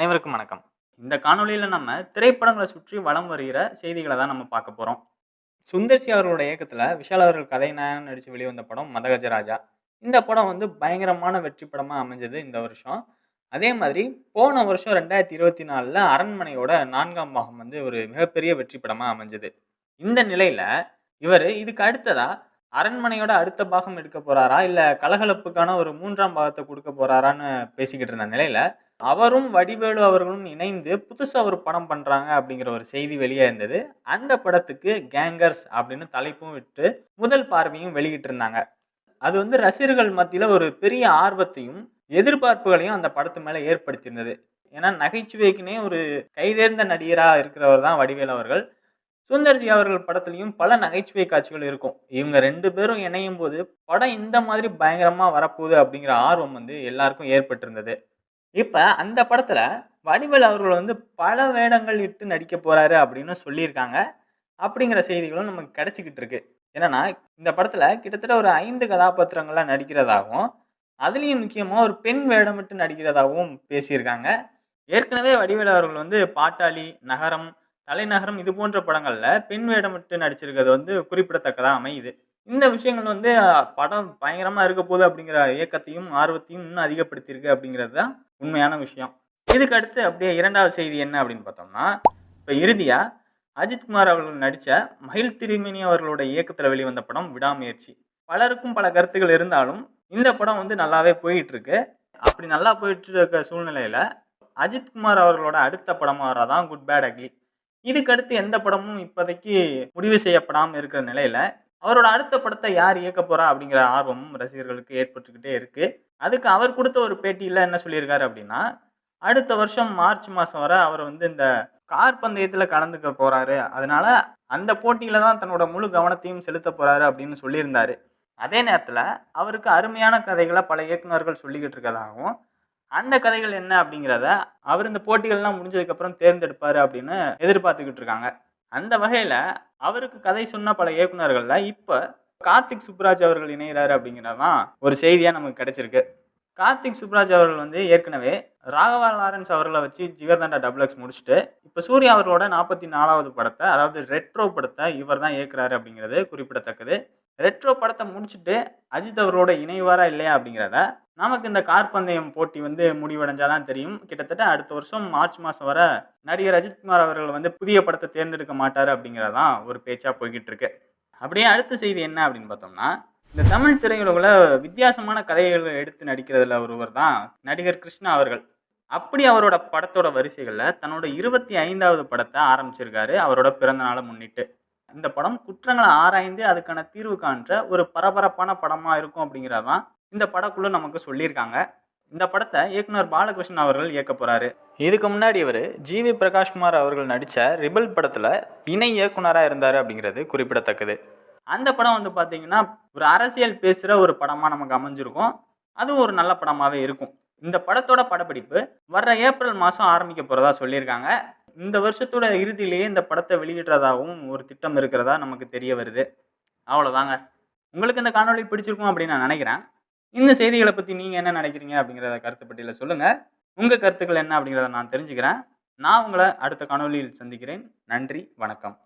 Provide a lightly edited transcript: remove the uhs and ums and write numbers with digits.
அனைவருக்கும் வணக்கம். இந்த காணொளியில நம்ம திரைப்படங்கள சுற்றி வலம் வருகிற செய்திகள தான் நம்ம பார்க்க போறோம். சுந்தர் சி அவர்களோட இயக்கத்துல விஷால் அவர்கள் கதைநாயகனா நடிச்சு வெளிவந்த படம் மதகஜராஜா. இந்த படம் பயங்கரமான வெற்றி படமா அமைஞ்சது இந்த வருஷம். அதே மாதிரி போன வருஷம் 2024ல அரண்மனையோட 4ஆம் பாகம் ஒரு மிகப்பெரிய வெற்றி படமா அமைஞ்சது. இந்த நிலையில இதுக்கு அடுத்ததா அரண்மனையோட அடுத்த பாகம் எடுக்க போறாரா? இல்ல கலகலப்புக்கான ஒரு 3ஆம் பாகத்த குடுக்க போறாரான்னு பேசிக்கிட்டு இருந்த நிலையில, அவரும் வடிவேலு அவர்களும் இணைந்து புதுசா ஒரு படம் பண்றாங்க அப்படிங்கிற ஒரு செய்தி வெளியே இருந்தது. அந்த படத்துக்கு கேங்கர்ஸ் அப்படின்னு தலைப்பும் விட்டு முதல் பார்வையும் வெளியிட்டிருந்தாங்க. அது ரசிகர்கள் மத்தியில ஒரு பெரிய ஆர்வத்தையும், எதிர்பார்ப்புகளையும் அந்த படத்து மேல ஏற்படுத்தியிருந்தது. ஏன்னா நகைச்சுவைக்குன்னே ஒரு கைதேர்ந்த நடிகரா இருக்கிறவர் தான் வடிவேலு அவர்கள். சுந்தர்ஜி அவர்கள் படத்திலயும் பல நகைச்சுவை காட்சிகள் இருக்கும். இவங்க 2 பேரும் இணையும்போது, படம் இந்த மாதிரி பயங்கரமா வரப்போகுது அப்படிங்கிற ஆர்வம் எல்லாருக்கும் ஏற்பட்டிருந்தது. இப்ப அந்த படத்துல வடிவேலு அவர்கள் பல வேடங்கள் இட்டு நடிக்க போறாரு அப்படின்னு சொல்லியிருக்காங்க. அப்படிங்கிற செய்திகளும் நமக்கு கிடைச்சுக்கிட்டு இருக்கு. என்னன்னா, இந்த படத்துல கிட்டத்தட்ட ஒரு 5 கதாபாத்திரங்கள்ல நடிக்கிறதாகவும், அதுலயும் முக்கியமா ஒரு பெண் வேடமிட்டு நடிக்கிறதாகவும் பேசியிருக்காங்க. ஏற்கனவே வடிவேலு அவர்கள் பாட்டாளி, நகரம், தலைநகரம் இது போன்ற படங்கள்ல பெண் வேடமிட்டு நடிச்சிருக்கிறது குறிப்பிடத்தக்கதா அமையுது. இந்த விஷயங்கள் படம் பயங்கரமா இருக்க போகுது அப்படிங்கிற இயக்கத்தையும், ஆர்வத்தையும் இன்னும் அதிகப்படுத்தியிருக்கு அப்படிங்கிறது தான் உண்மையான விஷயம். இதுக்கு அடுத்து அப்படியே 2வது செய்தி என்ன அப்படின்னு பார்த்தோம்னா, இப்ப இறுதியா அஜித்குமார் அவர்கள் நடிச்ச மகிழ் திருமேனி அவர்களோட இயக்கத்துல வெளிவந்த படம் விடாமுயற்சி. பலருக்கும் பல கருத்துக்கள் இருந்தாலும், இந்த படம் நல்லாவே போயிட்டு இருக்கு. அப்படி நல்லா போயிட்டு இருக்க சூழ்நிலையில, அஜித்குமார் அவர்களோட அடுத்த படமா வர்றதான் குட் பேட் அக்லி. இதுக்கு அடுத்து எந்த படமும் இப்போதைக்கு முடிவு செய்யப்படாம இருக்கிற நிலையில, அவரோட அடுத்த படத்த யார் இயக்கப் போறா அப்படிங்கிற ஆர்வமும் ரசிகர்களுக்கு ஏற்பட்டுக்கிட்டே இருக்கு. அதுக்கு அவர் குடுத்த ஒரு பேட்டியில என்ன சொல்லியிருக்காரு அப்படின்னா, அடுத்த வருஷம் மார்ச் மாசம் வர அவர் இந்த கார் பந்தயத்துல கலந்துக்க போறாரு. அதனால அந்த போட்டியில தான் தன்னோட முழு கவனத்தையும் செலுத்தப் போறாரு அப்படின்னு சொல்லியிருந்தாரு. அதே நேரத்துல அவருக்கு அருமையான கதைகள பல இயக்குனர்கள் சொல்லிக்கிட்டு இருக்கதாகவும், அந்த கதைகள் என்ன அப்படிங்கிறத அவர் இந்த போட்டிகள்லாம் முடிஞ்சதுக்கப்புறம் தேர்ந்தெடுப்பாரு அப்படின்னு எதிர்பார்த்துக்கிட்டு இருக்காங்க. அந்த வகையில அவருக்கு கதை சொன்ன பல இயக்குனர்கள்ல இப்ப கார்த்திக் சுப்புராஜ் அவர்கள் இணைகிறாரு அப்படிங்கிறது தான் ஒரு செய்தியா நமக்கு கிடைச்சிருக்கு. கார்த்திக் சுப்புராஜ் அவர்கள் ஏற்கனவே ராகவா லாரன்ஸ் அவர்களை வச்சு ஜிகர்தண்டா டபுள் எக்ஸ் முடிச்சுட்டு, இப்போ சூர்யா அவர்களோட 44வது படத்தை, அதாவது ரெட்ரோ படத்தை இவர் தான் இயக்குறாரு அப்படிங்கிறது குறிப்பிடத்தக்கது. ரெட்ரோ படத்தை முடிச்சுட்டு அஜித் அவர்களோட இணைவாரா இல்லையா அப்படிங்கிறத நமக்கு இந்த கார் பந்தயம் போட்டி முடிவடைஞ்சாதான் தெரியும். கிட்டத்தட்ட அடுத்த வருஷம் மார்ச் மாதம் வர நடிகர் அஜித்குமார் அவர்கள் புதிய படத்தை தேர்ந்தெடுக்க மாட்டார் அப்படிங்கிறதான் ஒரு பேச்சாக போய்கிட்டு இருக்கு. அப்படியே அடுத்த செய்தி என்ன அப்படின்னு பார்த்தோம்னா, இந்த தமிழ் திரையுலகில் வித்தியாசமான கதைகளை எடுத்து நடிக்கிறதுல ஒருவர் தான் நடிகர் கிருஷ்ணா அவர்கள். அப்படி அவரோட படத்தோட வரிசைகளில் தன்னோட 25வது படத்தை ஆரம்பிச்சிருக்காரு அவரோட பிறந்த நாளை முன்னிட்டு. இந்த படம் குற்றங்களை ஆராய்ந்து அதுக்கான தீர்வு காண்ற ஒரு பரபரப்பான படமாக இருக்கும் அப்படிங்கிறதான் இந்த படக்குழு நமக்கு சொல்லியிருக்காங்க. இந்த படத்தை இயக்குனர் பாலகிருஷ்ணன் அவர்கள் இயக்க போகிறாரு. இதுக்கு முன்னாடி இவர் ஜிவி பிரகாஷ்குமார் அவர்கள் நடித்த ரிபல் படத்தில் இணை இயக்குனராக இருந்தார் அப்படிங்கிறது குறிப்பிடத்தக்கது. அந்த படம் பார்த்தீங்கன்னா ஒரு அரசியல் பேசுகிற ஒரு படமாக நமக்கு அமைஞ்சிருக்கும். அதுவும் ஒரு நல்ல படமாகவே இருக்கும். இந்த படத்தோட படப்பிடிப்பு வர்ற ஏப்ரல் மாதம் ஆரம்பிக்க போகிறதா சொல்லியிருக்காங்க. இந்த வருஷத்தோட இறுதியிலேயே இந்த படத்தை வெளியிடுறதாகவும் ஒரு திட்டம் இருக்கிறதா நமக்கு தெரிய வருது. அவ்வளோதாங்க. உங்களுக்கு இந்த காணொளி பிடிச்சிருக்கும் அப்படின்னு நான் நினைக்கிறேன். இந்த செய்திகளை பற்றி நீங்கள் என்ன நினைக்கிறீங்க அப்படிங்கிறத கருத்து பட்டியலில் சொல்லுங்கள். உங்கள் கருத்துக்கள் என்ன அப்படிங்கிறத நான் தெரிஞ்சுக்கிறேன். நான் உங்களை அடுத்த காணொளியில் சந்திக்கிறேன். நன்றி, வணக்கம்.